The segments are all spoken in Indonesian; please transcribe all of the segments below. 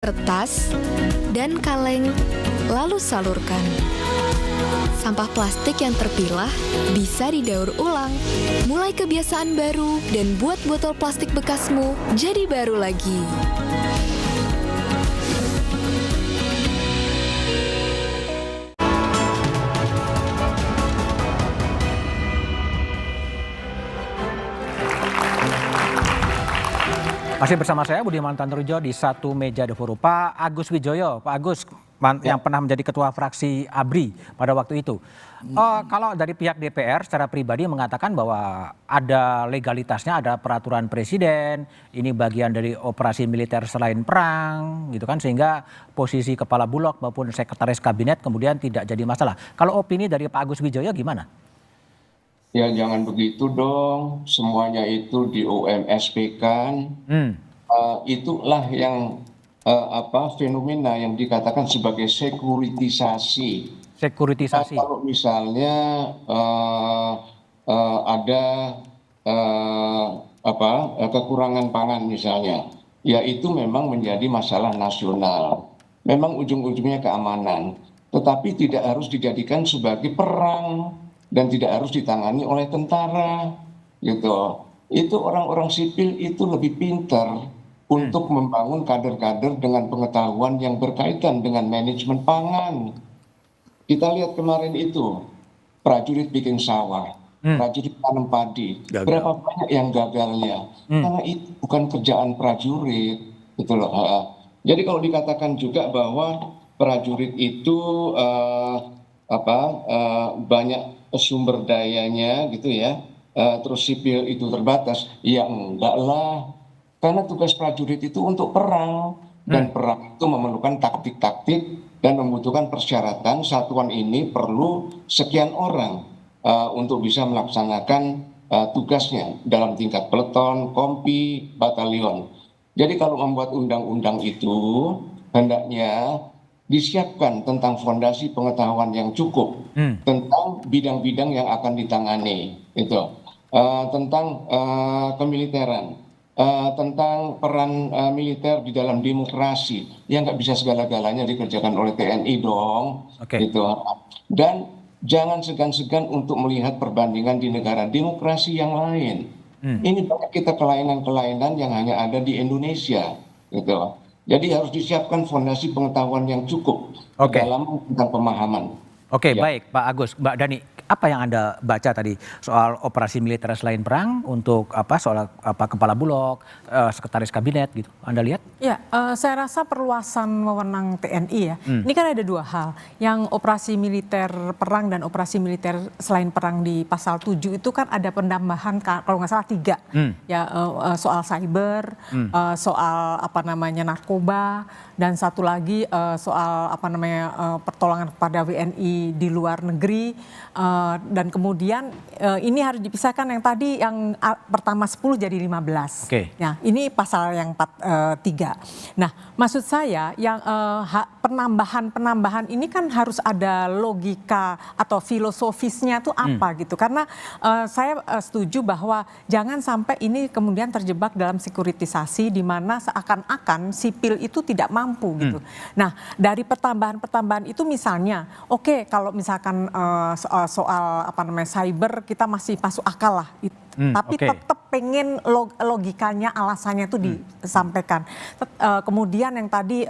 Kertas, dan kaleng, lalu salurkan. Sampah plastik yang terpilah bisa didaur ulang. Mulai kebiasaan baru dan buat botol plastik bekasmu jadi baru lagi. Masih bersama saya Budiman Tanrujo di satu meja The Forum. Pak Agus Wijoyo, Pak Agus yang pernah menjadi ketua fraksi ABRI pada waktu itu. Kalau dari pihak DPR secara pribadi mengatakan bahwa ada legalitasnya, ada peraturan presiden, ini bagian dari operasi militer selain perang, gitu kan, sehingga posisi kepala bulog maupun sekretaris kabinet kemudian tidak jadi masalah. Kalau opini dari Pak Agus Wijoyo gimana? Ya jangan begitu dong, semuanya itu di OMSP kan. Itulah yang fenomena yang dikatakan sebagai sekuritisasi. Sekuritisasi. Kalau misalnya ada kekurangan pangan misalnya, ya itu memang menjadi masalah nasional. Memang ujung-ujungnya keamanan, tetapi tidak harus dijadikan sebagai perang. Dan tidak harus ditangani oleh tentara, gitu. Itu orang-orang sipil itu lebih pintar untuk membangun kader-kader dengan pengetahuan yang berkaitan dengan manajemen pangan. Kita lihat kemarin itu, prajurit bikin sawah, prajurit tanam padi, berapa banyak yang gagalnya, karena itu bukan kerjaan prajurit, gitu loh. Jadi kalau dikatakan juga bahwa prajurit itu banyak sumber dayanya gitu ya, terus sipil itu terbatas, ya enggak lah, karena tugas prajurit itu untuk perang, dan perang itu memerlukan taktik-taktik dan membutuhkan persyaratan satuan ini perlu sekian orang untuk bisa melaksanakan tugasnya dalam tingkat peleton, kompi, batalion. Jadi kalau membuat undang-undang itu hendaknya disiapkan tentang fondasi pengetahuan yang cukup tentang bidang-bidang yang akan ditangani, itu tentang kemiliteran, tentang peran militer di dalam demokrasi, yang nggak bisa segala-galanya dikerjakan oleh TNI dong, gitu. Dan jangan segan-segan untuk melihat perbandingan di negara demokrasi yang lain. Ini banyak kita kelainan-kelainan yang hanya ada di Indonesia, gitu. Jadi harus disiapkan fondasi pengetahuan yang cukup dalam tentang pemahaman. Baik Pak Agus, Mbak Dhani, apa yang Anda baca tadi soal operasi militer selain perang untuk soal kepala bulog, sekretaris kabinet gitu, Anda lihat? Ya, saya rasa perluasan wewenang TNI ya. Ini kan ada dua hal, yang operasi militer perang dan operasi militer selain perang di pasal 7 itu kan ada penambahan kalau nggak salah 3 ya, soal cyber, soal narkoba, dan satu lagi soal pertolongan kepada WNI di luar negeri, dan kemudian ini harus dipisahkan yang tadi yang pertama 10 jadi 15. Nah, ini pasal yang 3. Nah, maksud saya yang penambahan ini kan harus ada logika atau filosofisnya tuh apa gitu. Karena saya setuju bahwa jangan sampai ini kemudian terjebak dalam sekuritisasi di mana seakan-akan sipil itu tidak mampu gitu. Nah, dari pertambahan itu misalnya, kalau misalkan soal cyber kita masih masuk akal lah, tapi tetap pengen logikanya, alasannya itu disampaikan. Kemudian yang tadi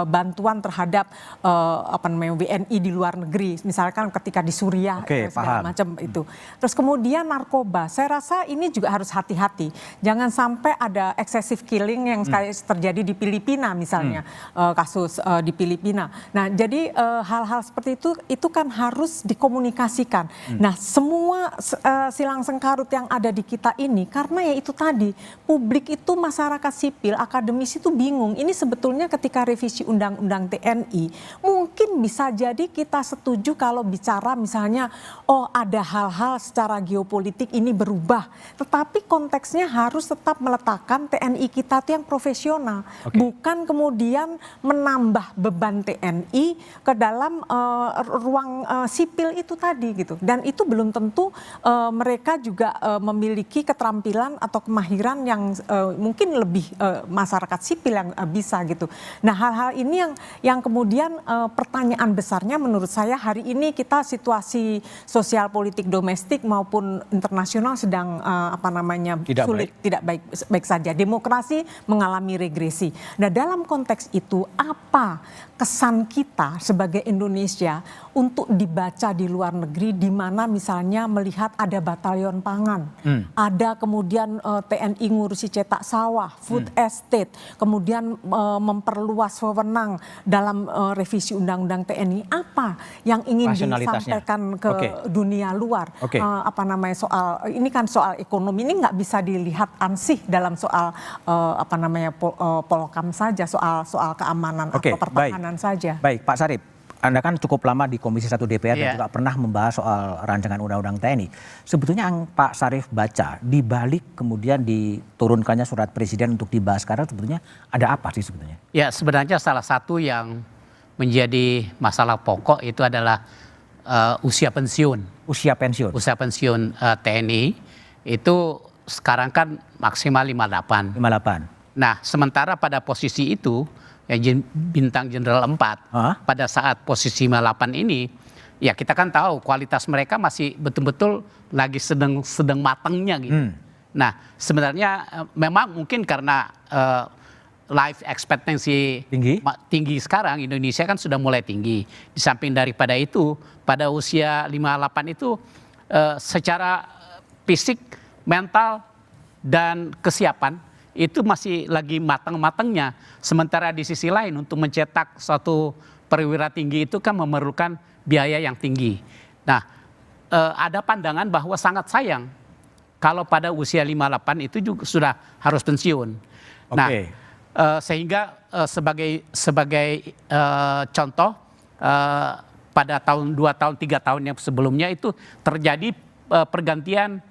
bantuan terhadap WNI di luar negeri, misalkan ketika di Suriah segala macam itu. Terus kemudian narkoba, saya rasa ini juga harus hati-hati. Jangan sampai ada excessive killing yang terjadi di Filipina misalnya, kasus di Filipina. Nah, jadi hal-hal seperti itu kan harus dikomunikasikan. Nah, semua silang sengkarut yang ada di kita ini, karena ya itu tadi, publik itu, masyarakat sipil, akademisi itu bingung. Ini sebetulnya ketika revisi undang-undang TNI, mungkin bisa jadi kita setuju kalau bicara misalnya, ada hal-hal secara geopolitik ini berubah. Tetapi konteksnya harus tetap meletakkan TNI kita itu yang profesional. Bukan kemudian menambah beban TNI ke dalam ruang sipil itu tadi gitu. Dan itu belum tentu mereka juga memiliki keterampilan keterampilan atau kemahiran yang mungkin lebih masyarakat sipil yang bisa gitu. Nah, hal-hal ini yang kemudian pertanyaan besarnya menurut saya hari ini kita situasi sosial politik domestik maupun internasional sedang tidak baik saja. Demokrasi mengalami regresi. Nah, dalam konteks itu apa kesan kita sebagai Indonesia untuk dibaca di luar negeri, di mana misalnya melihat ada batalion pangan, ada kemudian TNI ngurusi cetak sawah, food estate, kemudian memperluas wewenang dalam revisi undang-undang TNI. Apa yang ingin disampaikan ke dunia luar? Soal ini kan soal ekonomi, ini nggak bisa dilihat ansih dalam soal polkam saja, soal keamanan atau pertahanan saja. Baik, Pak Sarip, Anda kan cukup lama di Komisi 1 DPR dan juga pernah membahas soal rancangan undang-undang TNI. Sebetulnya yang Pak Sarip baca, di balik kemudian diturunkannya surat presiden untuk dibahas sekarang, sebetulnya ada apa sih sebetulnya? Ya, sebenarnya salah satu yang menjadi masalah pokok itu adalah usia pensiun. Usia pensiun? Usia pensiun TNI itu sekarang kan maksimal 58. 58. Nah, sementara pada posisi itu, ya bintang jenderal 4, pada saat posisi 58 ini, ya kita kan tahu kualitas mereka masih betul-betul lagi sedang matangnya gitu. Nah, sebenarnya memang mungkin karena life expectancy tinggi sekarang, Indonesia kan sudah mulai tinggi. Di samping daripada itu, pada usia 58 itu secara fisik, mental, dan kesiapan itu masih lagi matang-matangnya. Sementara di sisi lain untuk mencetak suatu perwira tinggi itu kan memerlukan biaya yang tinggi. Nah, ada pandangan bahwa sangat sayang kalau pada usia 58 itu juga sudah harus pensiun. Nah, sehingga sebagai contoh pada tahun 2 tahun 3 tahun yang sebelumnya itu terjadi pergantian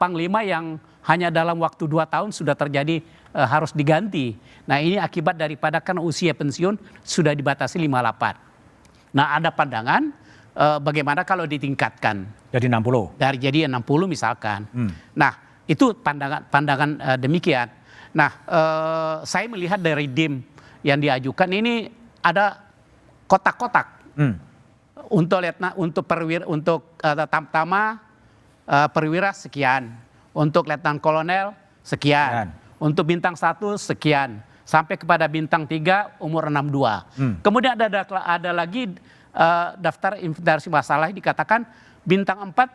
panglima yang hanya dalam waktu 2 tahun sudah terjadi harus diganti. Nah, ini akibat daripada kan usia pensiun sudah dibatasi 58. Nah, ada pandangan bagaimana kalau ditingkatkan jadi 60. Jadi 60 misalkan. Nah, itu pandangan demikian. Nah, saya melihat dari DIM yang diajukan ini ada kotak-kotak untuk perwira sekian. Untuk letnan kolonel sekian, untuk bintang 1 sekian, sampai kepada bintang 3 umur 62. Kemudian ada lagi daftar inventarisasi masalah dikatakan bintang 4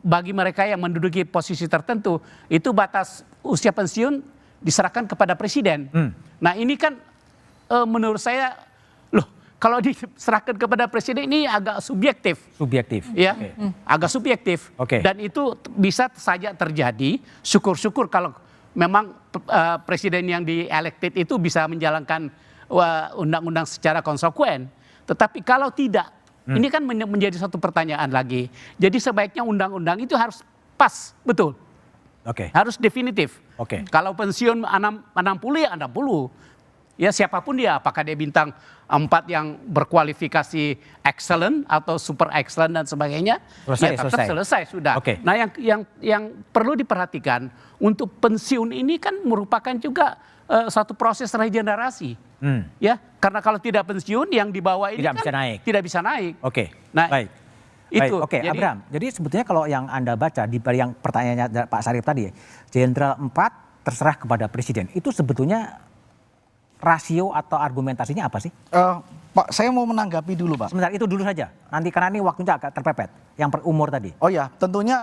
bagi mereka yang menduduki posisi tertentu itu batas usia pensiun diserahkan kepada presiden. Nah, ini kan menurut saya kalau diserahkan kepada presiden ini agak subjektif. Ya, agak subjektif. Dan itu bisa saja terjadi, syukur-syukur kalau memang presiden yang di-elected itu bisa menjalankan undang-undang secara konsekuen. Tetapi kalau tidak, ini kan menjadi satu pertanyaan lagi. Jadi sebaiknya undang-undang itu harus pas, betul. Harus definitif. Kalau pensiun 60 ya 60. Ya siapapun dia, apakah dia bintang 4 yang berkualifikasi excellent atau super excellent dan sebagainya, selesai sudah. Nah, yang perlu diperhatikan untuk pensiun ini kan merupakan juga satu proses regenerasi. Ya, karena kalau tidak pensiun yang di bawah ini tidak bisa naik. Nah, baik. Itu. Jadi, Abraham, jadi sebetulnya kalau yang Anda baca di yang pertanyaannya Pak Sarip tadi, Jenderal 4 terserah kepada presiden, itu sebetulnya rasio atau argumentasinya apa sih? Pak, saya mau menanggapi dulu, Pak. Sebentar, itu dulu saja. Nanti karena ini waktunya agak terpepet. Yang per umur tadi. Oh ya, tentunya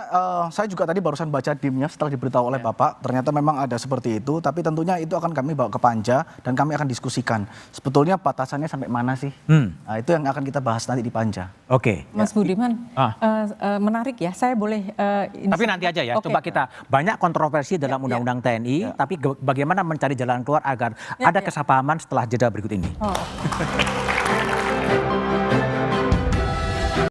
saya juga tadi barusan baca DIM-nya setelah diberitahu oleh Bapak. Ternyata memang ada seperti itu. Tapi tentunya itu akan kami bawa ke Panja dan kami akan diskusikan. Sebetulnya batasannya sampai mana sih? Nah, itu yang akan kita bahas nanti di Panja. Mas Budiman, menarik ya. Saya boleh... tapi nanti aja ya. Coba kita banyak kontroversi dalam Undang-Undang TNI. Tapi bagaimana mencari jalan keluar agar ada kesepahaman setelah jeda berikut ini.